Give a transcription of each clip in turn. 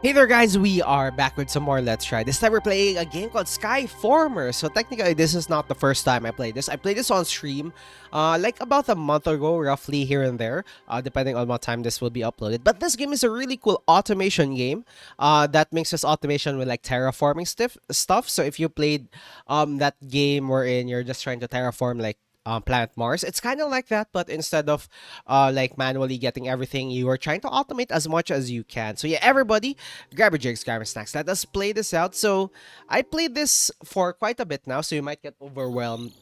Hey there guys, we are back with some more Let's Try. This time we're playing a game called Skyformer. So technically this is not the first time I played this. I played this on stream like about a month ago, roughly here and there, depending on what time this will be uploaded. But this game is a really cool automation game that mixes automation with like terraforming stuff. So if you played that game wherein you're just trying to terraform like planet Mars. It's kind of like that, but instead of like manually getting everything, you are trying to automate as much as you can. So yeah, everybody, grab your jigs, grab your snacks. Let us play this out. So I played this for quite a bit now, so you might get overwhelmed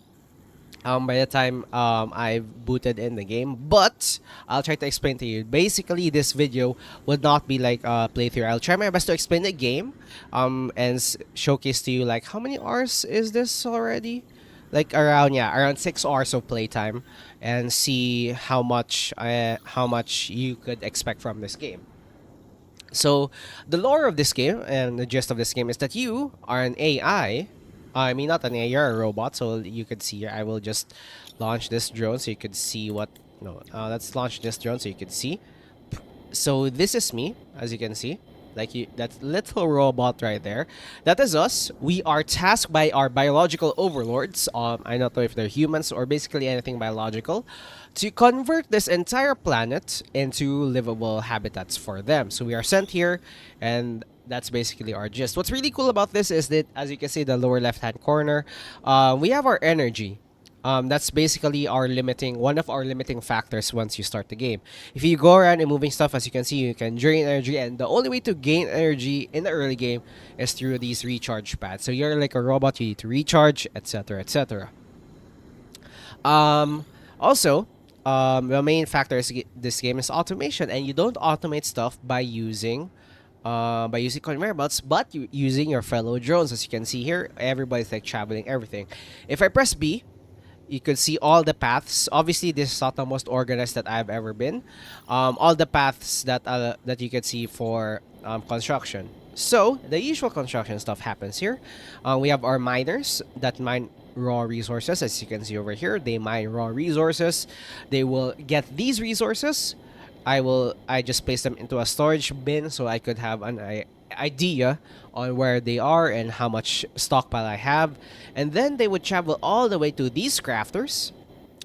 by the time I've booted in the game, but I'll try to explain to you. Basically, this video would not be like a playthrough. I'll try my best to explain the game and showcase to you like how many hours is this already, like around 6 hours of playtime, and see how much you could expect from this game. So, the lore of this game and the gist of this game is that you are an AI. I mean, not an AI, you're a robot. So, you could see here, I will just launch this drone so you could see what. No, let's launch this drone so you could see. So, this is me, as you can see. Like that little robot right there. That is us. We are tasked by our biological overlords. I don't know if they're humans or basically anything biological, to convert this entire planet into livable habitats for them. So we are sent here, and that's basically our gist. What's really cool about this is that, as you can see, the lower left-hand corner, we have our energy. That's basically one of our limiting factors once you start the game. If you go around and moving stuff, as you can see, you can drain energy, and the only way to gain energy in the early game is through these recharge pads. So you're like a robot, you need to recharge, etc., etc. Also, the main factor is this game is automation, and you don't automate stuff by using conveyor belts, but using your fellow drones. As you can see here, everybody's like traveling everything. If I press B, you could see all the paths. Obviously, this is not the most organized that I've ever been. All the paths that you could see for construction. So the usual construction stuff happens here. We have our miners that mine raw resources. As you can see over here, they mine raw resources. They will get these resources. I just place them into a storage bin so I could have an idea on where they are and how much stockpile I have. And then they would travel all the way to these crafters.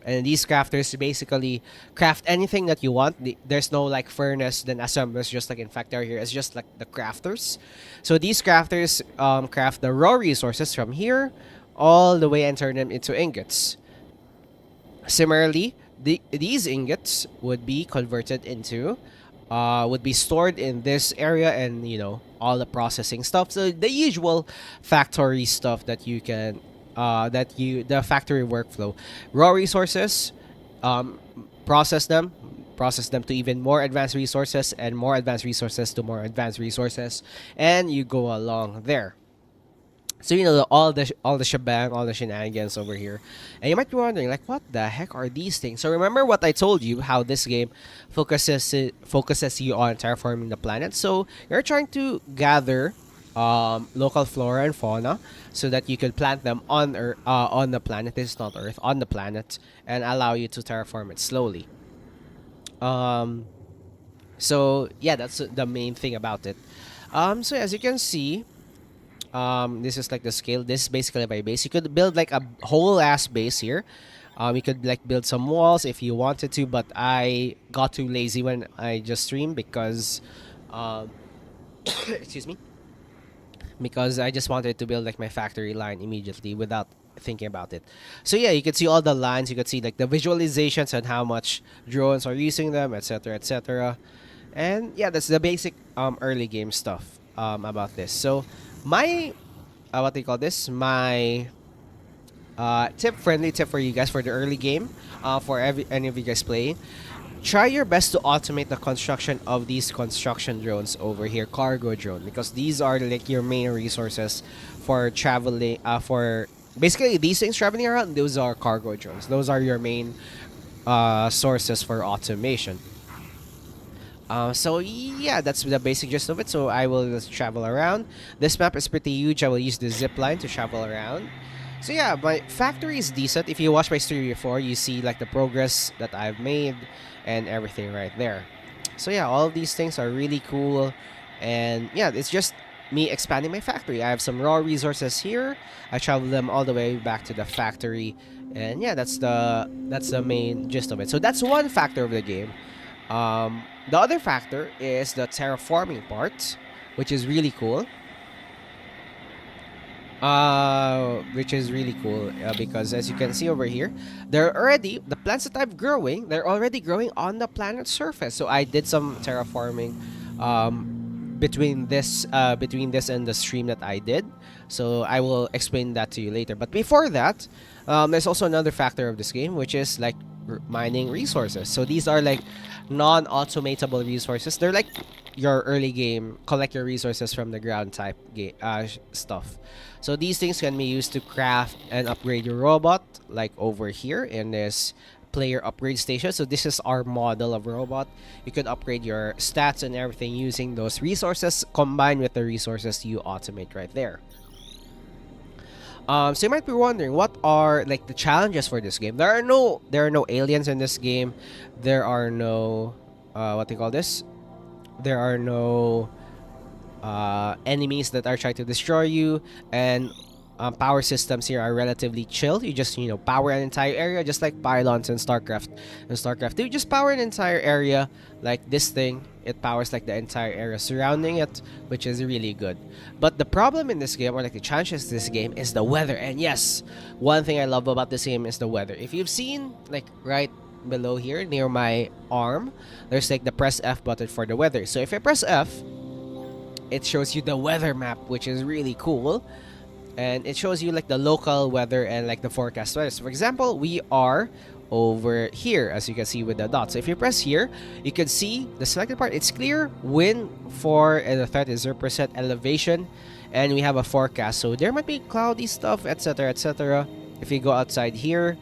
And these crafters basically craft anything that you want. There's no like furnace, then assemblers, just like in factory here. It's just like the crafters. So these crafters craft the raw resources from here all the way and turn them into ingots. Similarly, these ingots would be converted into would be stored in this area, and all the processing stuff. So the usual factory stuff that you can the factory workflow. Raw resources, um, process them to even more advanced resources, and more advanced resources to more advanced resources, and you go along there. So all the shebang, all the shenanigans over here, and you might be wondering like, what the heck are these things? So remember what I told you, how this game focuses you on terraforming the planet. So you're trying to gather local flora and fauna so that you could plant them on the planet. This is not Earth, on the planet, and allow you to terraform it slowly. Um, so yeah, that's the main thing about it. So as you can see, this is like the scale. This is basically my base. You could build like a whole ass base here. You could like build some walls if you wanted to, but I got too lazy when I just streamed because, um, excuse me, because I just wanted to build like my factory line immediately without thinking about it. So yeah, you could see all the lines. You could see like the visualizations and how much drones are using them, etc., etc. And yeah, that's the basic early game stuff about this. So my what do you call this? My friendly tip for you guys for the early game, for any of you guys playing. Try your best to automate the construction of these construction drones over here, cargo drone, because these are like your main resources for traveling. For basically these things traveling around, those are cargo drones. Those are your main sources for automation. So yeah, that's the basic gist of it. So I will just travel around. This map is pretty huge. I will use the zip line to travel around. So yeah, my factory is decent. If you watch my stream before, you see like the progress that I've made and everything right there. So yeah, all of these things are really cool, And yeah, it's just me expanding my factory. I have some raw resources here. I travel them all the way back to the factory, and yeah, that's the main gist of it. So that's one factor of the game. The other factor is the terraforming part, which is really cool. Which is really cool because as you can see over here, the plants that I'm growing, they're already growing on the planet's surface. So I did some terraforming between this and the stream that I did. So I will explain that to you later. But before that, there's also another factor of this game, which is like mining resources. So these are like non-automatable resources. They're like your early game collect your resources from the ground type stuff. So these things can be used to craft and upgrade your robot, like over here in this player upgrade station. So this is our model of robot. You could upgrade your stats and everything using those resources combined with the resources you automate right there. So you might be wondering what are like the challenges for this game. There are no aliens in this game. There are no what do you call this? There are no enemies that are trying to destroy you, and power systems here are relatively chill. You just power an entire area, just like pylons in StarCraft. In StarCraft, you just power an entire area like this thing. It powers like the entire area surrounding it, which is really good. But the problem in this game, or like the challenges in this game, is the weather. And yes, one thing I love about this game is the weather. If you've seen like right below here near my arm, there's like the press F button for the weather. So if I press F, it shows you the weather map, which is really cool. And it shows you like the local weather and like the forecast weather. So for example, we are over here, as you can see with the dots. So if you press here, you can see the selected part. It's clear, wind for and the threat is 0% elevation, and we have a forecast. So there might be cloudy stuff, etc., etc. If you go outside here,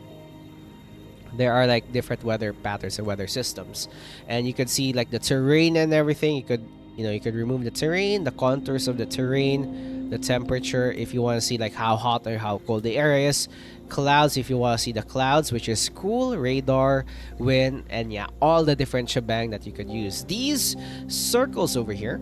there are like different weather patterns and weather systems, and you could see like the terrain and everything. You could remove the terrain, the contours of the terrain, the temperature if you want to see like how hot or how cold the area is, clouds if you want to see the clouds, which is cool, radar, wind, and yeah, all the different shebang that you could use. These circles over here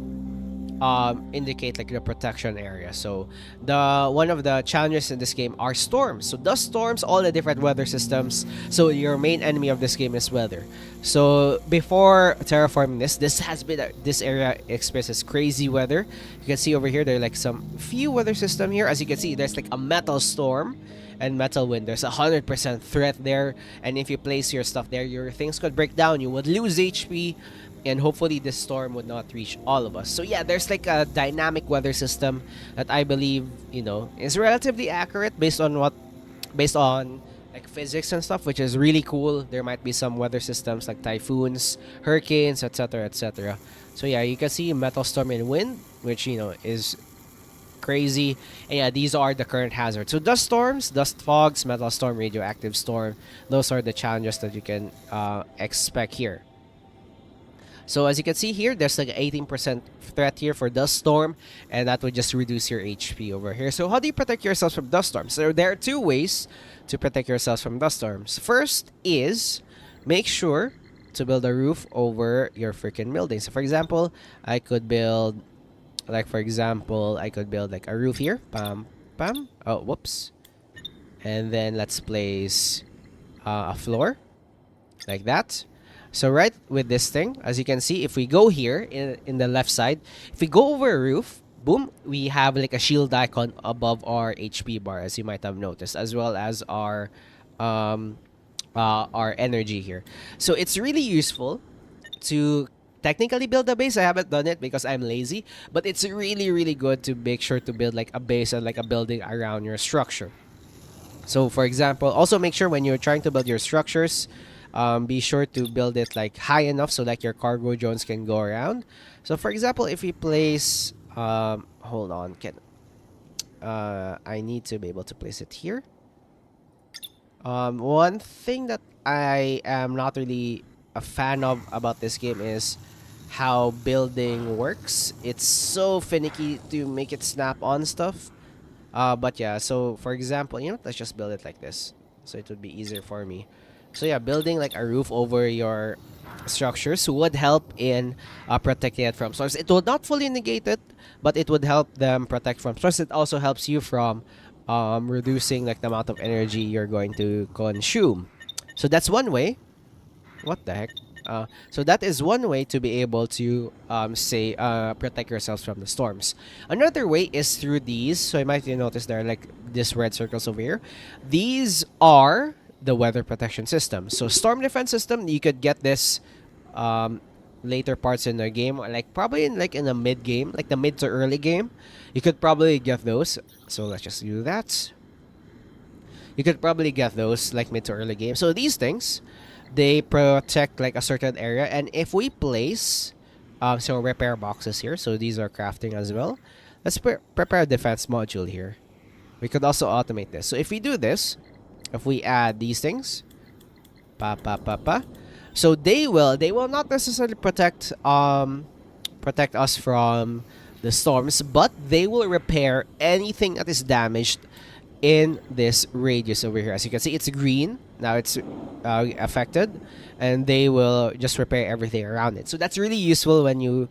indicate like the protection area. So the one of the challenges in this game are storms. So dust storms, all the different weather systems. So your main enemy of this game is weather. So before terraforming this area experiences crazy weather. You can see over here there are like some few weather system here. As you can see, there's like a metal storm and metal wind. There's 100% threat there, and if you place your stuff there, your things could break down. You would lose HP, and hopefully this storm would not reach all of us. So yeah, there's like a dynamic weather system that I believe is relatively accurate based on like physics and stuff, which is really cool. There might be some weather systems like typhoons, hurricanes, etc., etc. So yeah, you can see metal storm and wind, which is crazy. And yeah, these are the current hazards. So dust storms, dust fogs, metal storm, radioactive storm, those are the challenges that you can expect here. So as you can see here, there's like 18% threat here for dust storm, and that would just reduce your HP over here. So how do you protect yourselves from dust storms? So there are two ways to protect yourselves from dust storms. First is make sure to build a roof over your freaking building. So for example, I could build like a roof here. Pam, pam. Oh, whoops. And then let's place a floor like that. So right with this thing, as you can see, if we go here in the left side, if we go over a roof, boom, we have like a shield icon above our HP bar, as you might have noticed, as well as our energy here. So it's really useful to technically build a base. I haven't done it because I'm lazy, but it's really, really good to make sure to build like a base and like a building around your structure. So for example, also make sure when you're trying to build your structures, be sure to build it like high enough so like your cargo drones can go around. So for example, if we place hold on, I need to be able to place it here. One thing that I am not really a fan of about this game is how building works. It's so finicky to make it snap on stuff. But yeah, so for example, let's just build it like this, so it would be easier for me. So yeah, building like a roof over your structures would help in protecting it from storms. It would not fully negate it, but it would help them protect from storms. It also helps you from reducing like the amount of energy you're going to consume. So that's one way. What the heck? So that is one way to be able to say protect yourselves from the storms. Another way is through these. So you might notice there are like these red circles over here. These are the weather protection system. So storm defense system, you could get this um, later parts in the game, like probably in the mid game, like the mid to early game. You could probably get those. So let's just do that. You could probably get those like mid to early game. So these things, they protect like a certain area, and if we place so repair boxes here, so these are crafting as well. Let's prepare a defense module here. We could also automate this. So if we do this, if we add these things, so they will not necessarily protect us from the storms, but they will repair anything that is damaged in this radius over here. As you can see, it's green now. It's affected, and they will just repair everything around it. So that's really useful when you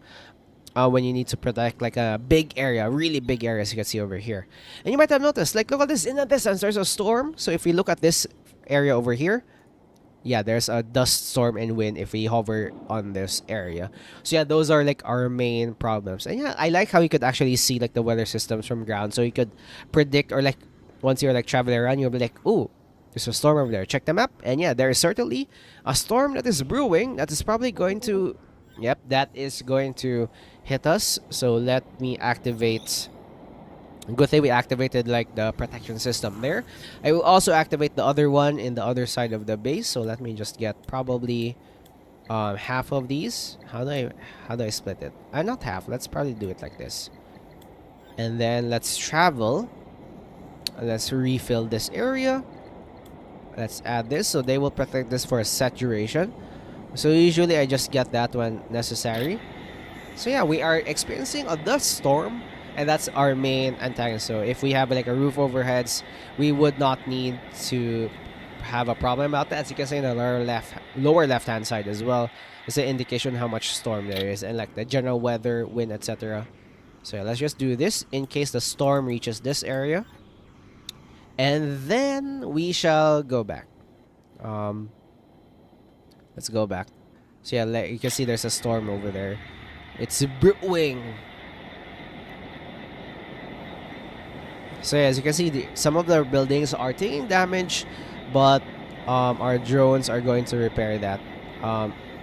need to protect like a big area, really big area, as you can see over here. And you might have noticed, like, look at this in the distance. There's a storm. So if we look at this area over here, yeah, there's a dust storm and wind if we hover on this area. So yeah, those are like our main problems. And yeah, I like how you could actually see like the weather systems from ground, so you could predict, or like once you're like traveling around, you'll be like, ooh, there's a storm over there. Check the map, and yeah, there is certainly a storm that is brewing. That is probably going to, yep, that is going to hit us. So let me activate. Good thing we activated like the protection system there. I will also activate the other one in the other side of the base. So let me just get probably half of these. How do I split it? Not half. Let's probably do it like this. And then let's travel. Let's refill this area. Let's add this, so they will protect this for a set duration. So usually I just get that when necessary. So yeah, we are experiencing a dust storm, and that's our main antagonist. So if we have like a roof overheads, we would not need to have a problem about that. As you can see in the lower left hand side as well, it's an indication how much storm there is, and like the general weather, wind, etc. So yeah, let's just do this in case the storm reaches this area, and then we shall go back. Let's go back. So yeah, you can see there's a storm over there. It's brewing. So yeah, as you can see, some of the buildings are taking damage, but our drones are going to repair that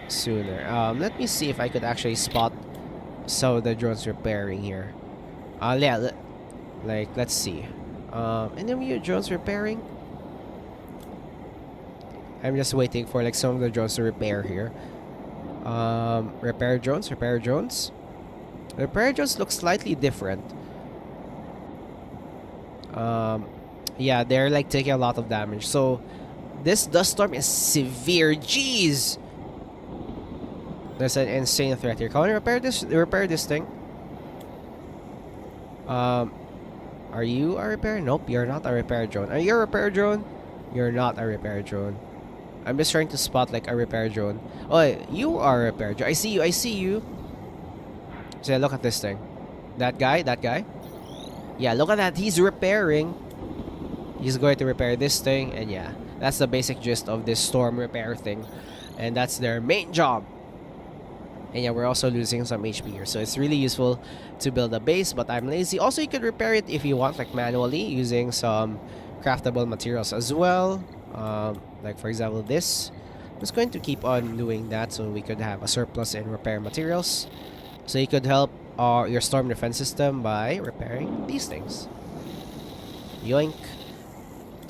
sooner. Let me see if I could actually spot some of the drones repairing here. Yeah, let's see. Any of your drones repairing? I'm just waiting for like some of the drones to repair here. Repair drones. Repair drones look slightly different. Yeah, they're like taking a lot of damage. So this dust storm is severe. Jeez, there's an insane threat here. Can we repair this? Repair this thing. Are you a repair? Nope, you're not a repair drone. Are you a repair drone? You're not a repair drone. I'm just trying to spot like a repair drone. Oh, you are a repair drone. I see you. I see you. So look at this thing. That guy. That guy. Yeah, look at that. He's repairing. He's going to repair this thing, and yeah, that's the basic gist of this storm repair thing, and that's their main job. And yeah, we're also losing some HP here, so it's really useful to build a base, but I'm lazy. Also, you could repair it if you want, like manually, using some craftable materials as well. Like for example this. I'm just going to keep on doing that so we could have a surplus in repair materials. So you could help your storm defense system by repairing these things. Yoink.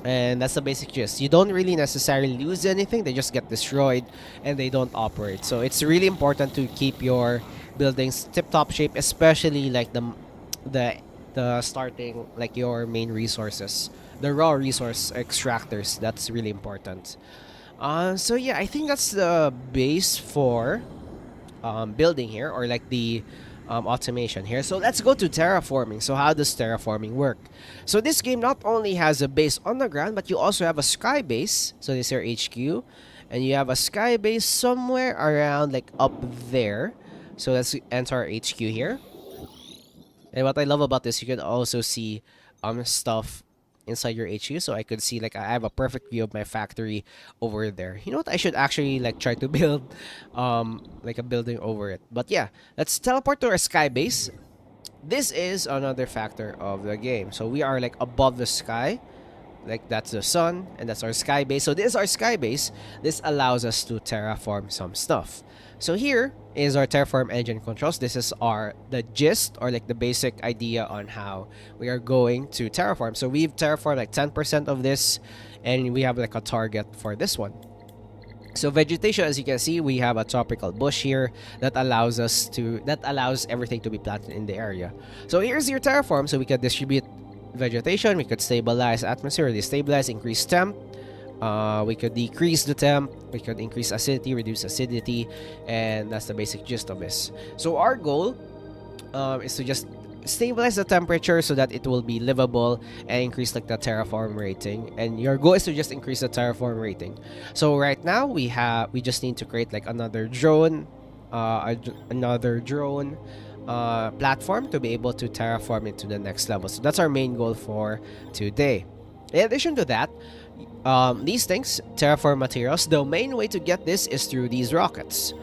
And that's the basic gist. You don't really necessarily lose anything, they just get destroyed and they don't operate. So it's really important to keep your buildings tip-top shape, especially like the starting, like your main resources, the raw resource extractors. That's really important. So yeah, I think that's the base for building here, or like the automation here. So let's go to terraforming. So how does terraforming work? So this game not only has a base on the ground, but you also have a sky base. So this is your HQ, and you have a sky base somewhere around like up there. So let's enter our HQ here. And what I love about this, you can also see stuff inside your HQ. So I could see like I have a perfect view of my factory over there. You know what? I should actually like try to build like a building over it. But yeah, let's teleport to our sky base. This is another factor of the game. So we are like above the sky. Like that's the sun and that's our sky base. So this is our sky base. This allows us to terraform some stuff. So here is our terraform engine controls. This is the gist or like the basic idea on how we are going to terraform. So we've terraformed like 10% of this, and we have like a target for this one. So vegetation, as you can see, we have a tropical bush here that allows everything to be planted in the area. So here's your terraform. So we can distribute vegetation, we could stabilize atmosphere, destabilize, increase temp. We could decrease the temp, we could increase acidity, reduce acidity, and that's the basic gist of this. So our goal is to just stabilize the temperature so that it will be livable and increase like the terraform rating. And your goal is to just increase the terraform rating. So right now we just need to create like another drone, platform to be able to terraform it to the next level. So that's our main goal for today. In addition to that, these things, terraform materials, the main way to get this is through these rockets.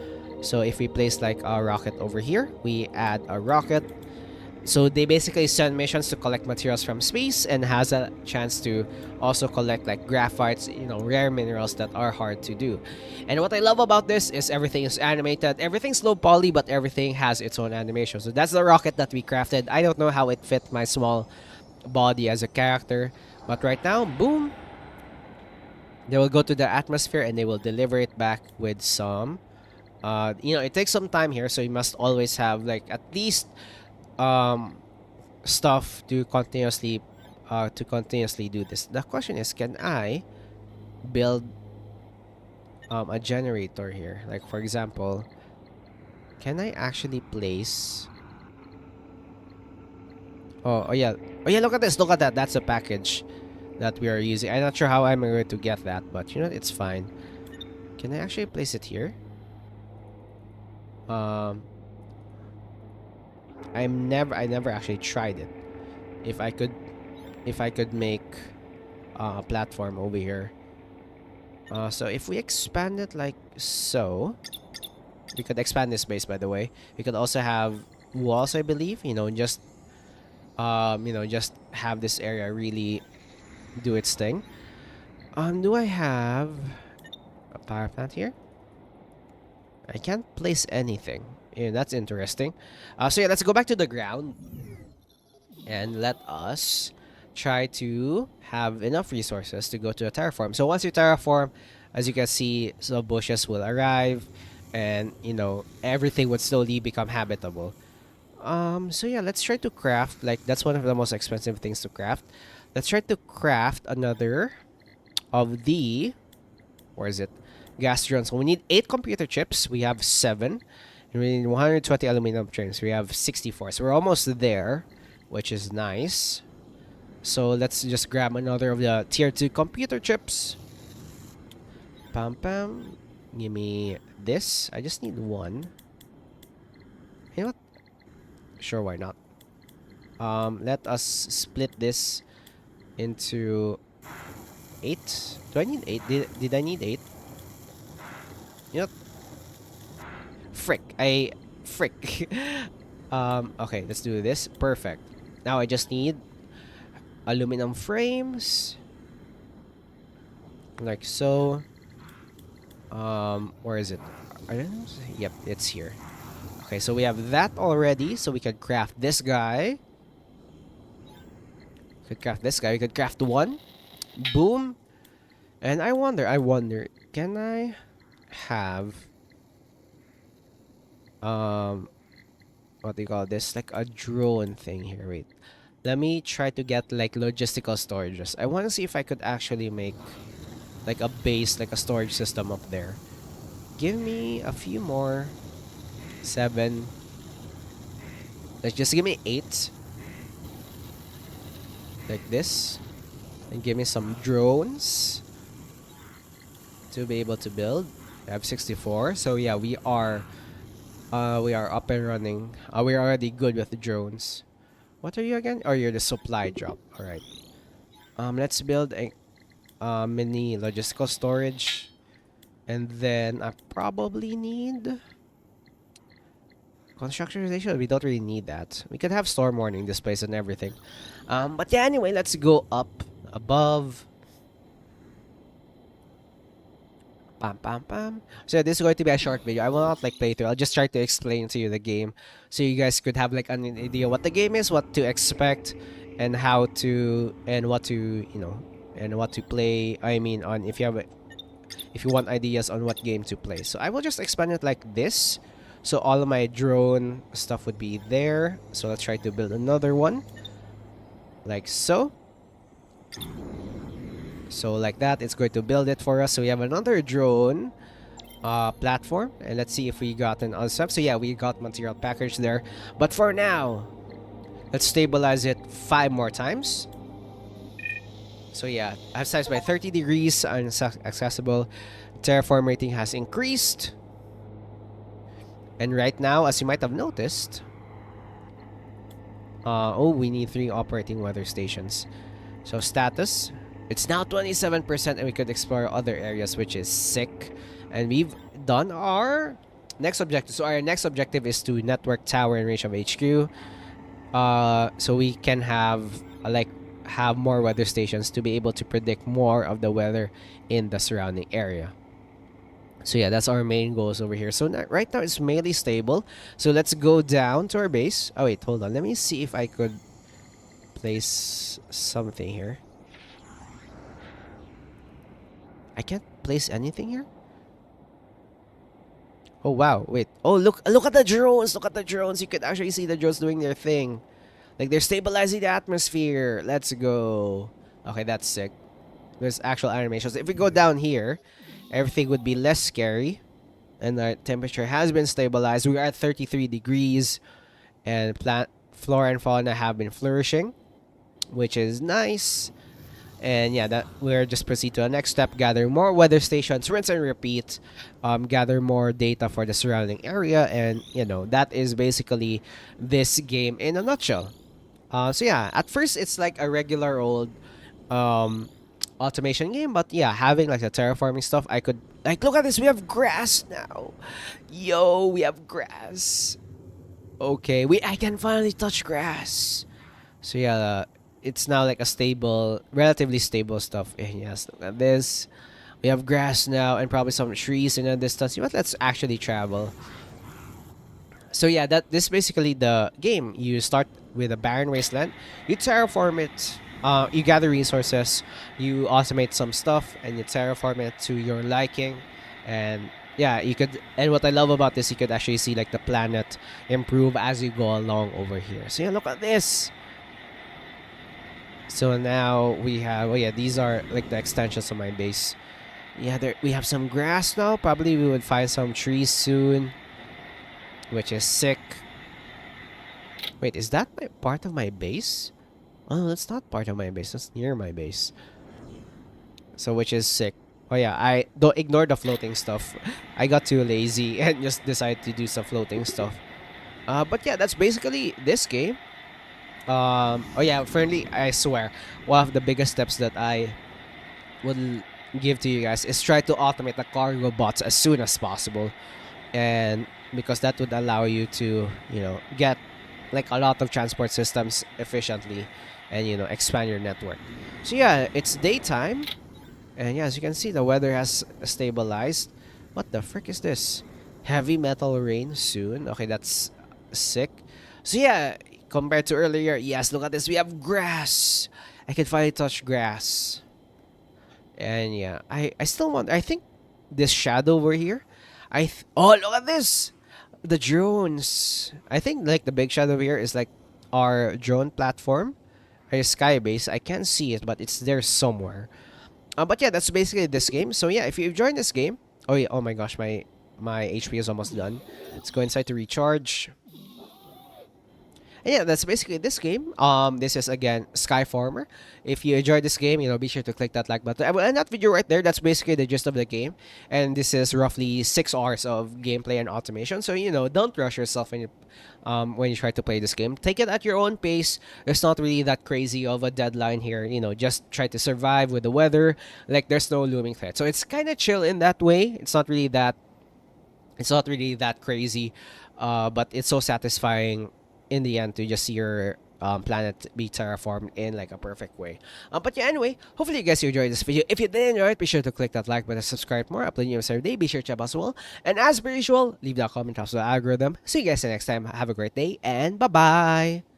So if we place like a rocket over here, we add a rocket. So they basically send missions to collect materials from space and has a chance to also collect like graphites, rare minerals that are hard to do. And what I love about this is everything is animated. Everything's low poly, but everything has its own animation. So that's the rocket that we crafted. I don't know how it fit my small body as a character, but right now, boom, they will go to the atmosphere and they will deliver it back with some it takes some time here, so you must always have like at least stuff to continuously do this. The question is, can I build a generator here? Like for example, can I actually place oh yeah, look at this, look at that. That's a package that we are using. I'm not sure how I'm going to get that, but it's fine. Can I actually place it here? I never actually tried it. If I could make a platform over here. So if we expand it like so, we could expand this base, by the way. We could also have walls, I believe, just just have this area really do its thing. Do I have a power plant here? I can't place anything. Yeah, that's interesting. So yeah, let's go back to the ground and let us try to have enough resources to go to a terraform. So once you terraform, as you can see, the bushes will arrive, and everything would slowly become habitable. So yeah, let's try to craft, like that's one of the most expensive things to craft. Let's try to craft another of the, where is it? Gas drones. So we need 8 computer chips. We have 7. And we need 120 aluminum trims. We have 64. So we're almost there, which is nice. So let's just grab another of the tier 2 computer chips. Pam pam. Give me this. I just need 1. You know what? Sure, why not? Let us split this into 8. Do I need 8? Did I need 8? You know, frick. Okay, let's do this. Perfect. Now I just need aluminum frames, like so. Where is it? I don't know. Yep, it's here. Okay, so we have that already, so we can craft this guy. We could craft 1. Boom. And I wonder, can I have what do you call this, like a drone thing here? Wait, let me try to get like logistical storages. I want to see if I could actually make like a base, like a storage system up there. Give me a few more. 7. Like, just give me 8. Like this. And give me some drones to be able to build. I have 64. So yeah, we are up and running. We're already good with the drones. What are you again? Oh, you're the supply drop. All right. Let's build a mini logistical storage, and then I probably need constructionization. We don't really need that. We could have storm warning displays and everything. But yeah. Anyway, let's go up above. Pam pam pam. So this is going to be a short video. I will not like play through. I'll just try to explain to you the game, so you guys could have like an idea what the game is, what to expect, and how to and what to and what to play. I mean, on if you want ideas on what game to play. So I will just expand it like this. So all of my drone stuff would be there. So let's try to build another one, like so. So like that, it's going to build it for us. So we have another drone platform, and let's see if we got an other stuff. So yeah, we got material package there, but for now, let's stabilize it 5 more times. So yeah, I've sized by 30 degrees and accessible. Terraform rating has increased, and right now, as you might have noticed, oh, we need 3 operating weather stations. So status, it's now 27%, and we could explore other areas, which is sick. And we've done our next objective. So our next objective is to network tower in range of HQ. So we can have have more weather stations to be able to predict more of the weather in the surrounding area. So yeah, that's our main goals over here. So right now it's mainly stable. So let's go down to our base. Oh wait, hold on. Let me see if I could place something here. I can't place anything here. Oh wow, wait. Oh look at the drones. Look at the drones. You can actually see the drones doing their thing. Like they're stabilizing the atmosphere. Let's go. Okay, that's sick. There's actual animations. If we go down here, everything would be less scary. And our temperature has been stabilized. We are at 33 degrees. And plant flora and fauna have been flourishing, which is nice. And yeah, that we're just proceed to the next step. Gather more weather stations, rinse and repeat. Gather more data for the surrounding area, and that is basically this game in a nutshell. So yeah, at first it's like a regular old automation game, but yeah, having like the terraforming stuff, I could like look at this. We have grass now. Yo, we have grass. Okay, I can finally touch grass. So yeah, it's now like a stable, relatively stable stuff. Yes, look at this. We have grass now and probably some trees in the distance. But let's actually travel. So yeah, this is basically the game. You start with a barren wasteland. You terraform it. You gather resources. You automate some stuff, and you terraform it to your liking. And yeah, you could. And what I love about this, you could actually see like the planet improve as you go along over here. So yeah, look at this. So now we have, oh yeah, these are like the extensions of my base. Yeah, we have some grass now. Probably we would find some trees soon, which is sick. Wait, is that part of my base? Oh, that's not part of my base. That's near my base. So which is sick. Oh yeah, I don't ignore the floating stuff. I got too lazy and just decided to do some floating stuff. But yeah, that's basically this game. Oh yeah, friendly, I swear, one of the biggest steps that I would give to you guys is try to automate the cargo bots as soon as possible. And because that would allow you to, get like a lot of transport systems efficiently and, expand your network. So yeah, it's daytime. And yeah, as you can see, the weather has stabilized. What the frick is this? Heavy metal rain soon. Okay, that's sick. So yeah, compared to earlier, yes, look at this. We have grass. I can finally touch grass. And yeah, I still want. I think this shadow over here. Oh, look at this. The drones. I think like the big shadow over here is like our drone platform, our sky base. I can't see it, but it's there somewhere. But yeah, that's basically this game. So yeah, if you've joined this game, oh yeah, oh my gosh, my HP is almost done. Let's go inside to recharge. And yeah, that's basically this game. This is again Skyformer. If you enjoyed this game, be sure to click that like button. I will end that video right there. That's basically the gist of the game. And this is roughly 6 hours of gameplay and automation. So don't rush yourself when you try to play this game. Take it at your own pace. There's not really that crazy of a deadline here. Just try to survive with the weather. Like there's no looming threat. So it's kind of chill in that way. It's not really that crazy, but it's so satisfying in the end to just see your planet be terraformed in like a perfect way. But yeah, anyway, hopefully you guys enjoyed this video. If you did enjoy it, be sure to click that like button, subscribe more, upload news every day. Be sure to check as well. And as per usual, leave that comment, helps the algorithm. See you guys next time. Have a great day and bye bye.